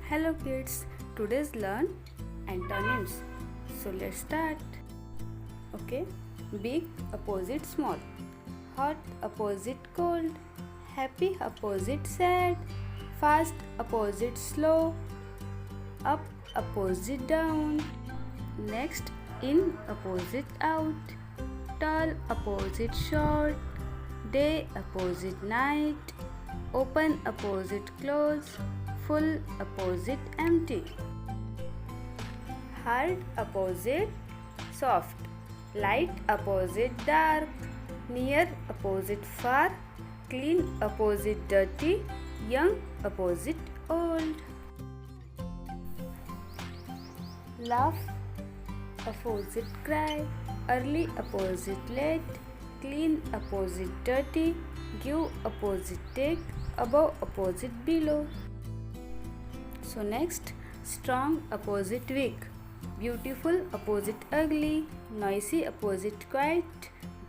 Hello kids, today's learn antonyms. So let's start. Okay, big opposite small, hot opposite cold, happy opposite sad, fast opposite slow, up opposite down. Next, in opposite out, tall opposite short, day opposite night, open opposite close, full opposite empty, hard opposite soft, light opposite dark, near opposite far, clean opposite dirty, young opposite old. Laugh opposite cry, early opposite late, clean opposite dirty, give opposite take, above opposite below. So next, strong opposite weak, beautiful opposite ugly, noisy opposite quiet,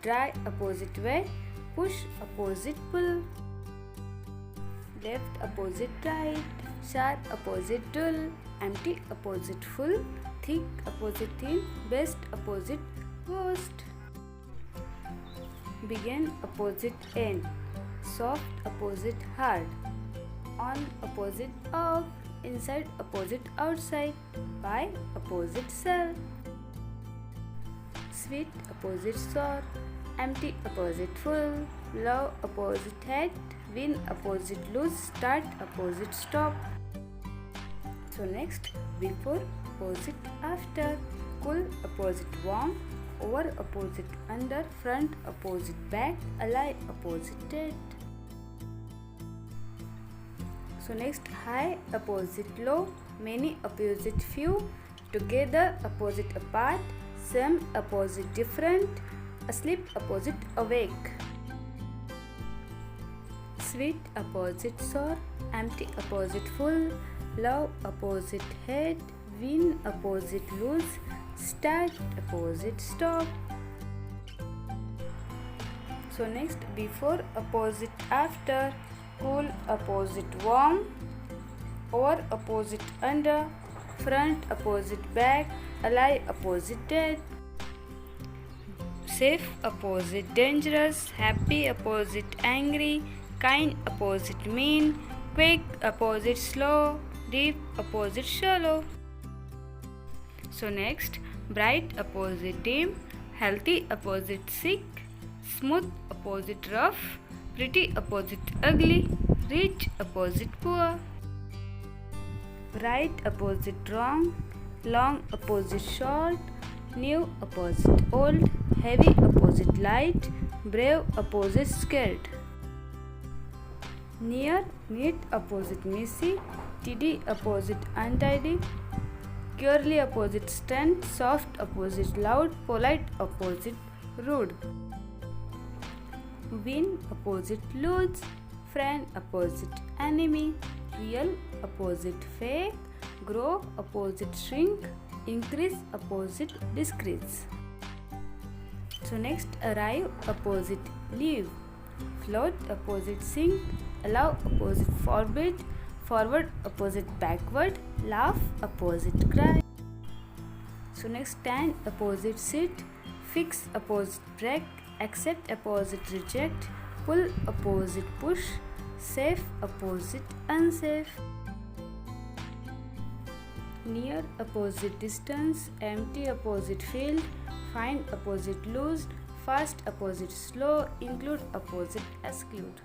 dry opposite wet, push opposite pull, left opposite right, sharp opposite dull, empty opposite full, thick opposite thin, best opposite worst. Begin opposite end, soft opposite hard, on opposite off, inside opposite outside, by opposite self, sweet opposite sour, empty opposite full, love opposite hate, win opposite lose, start opposite stop. So next, before opposite after, cool opposite warm, over opposite under, front opposite back, ally opposite dead. So next, high opposite low, many opposite few, together opposite apart, same opposite different, asleep opposite awake, sweet opposite sour, empty opposite full, love opposite hate, win opposite lose, start opposite stop. So next, before opposite after, cool opposite warm, over opposite under, front opposite back, ally opposite dead, safe opposite dangerous, happy opposite angry, kind opposite mean, quick opposite slow, deep opposite shallow. So next, bright opposite dim, healthy opposite sick, smooth opposite rough, pretty opposite ugly, rich opposite poor, right opposite wrong, long opposite short, new opposite old, heavy opposite light, brave opposite scared, near neat opposite messy, tidy opposite untidy, purely opposite strength, soft opposite loud, polite opposite rude, win opposite lose, friend opposite enemy, real opposite fake, grow opposite shrink, increase opposite decrease. So next, arrive opposite leave, float opposite sink, allow opposite forbid, forward opposite backward, laugh opposite cry. So next, stand opposite sit, fix opposite break, accept opposite reject, pull opposite push, safe opposite unsafe, near opposite distance, empty opposite field, find opposite lose, fast opposite slow, include opposite exclude.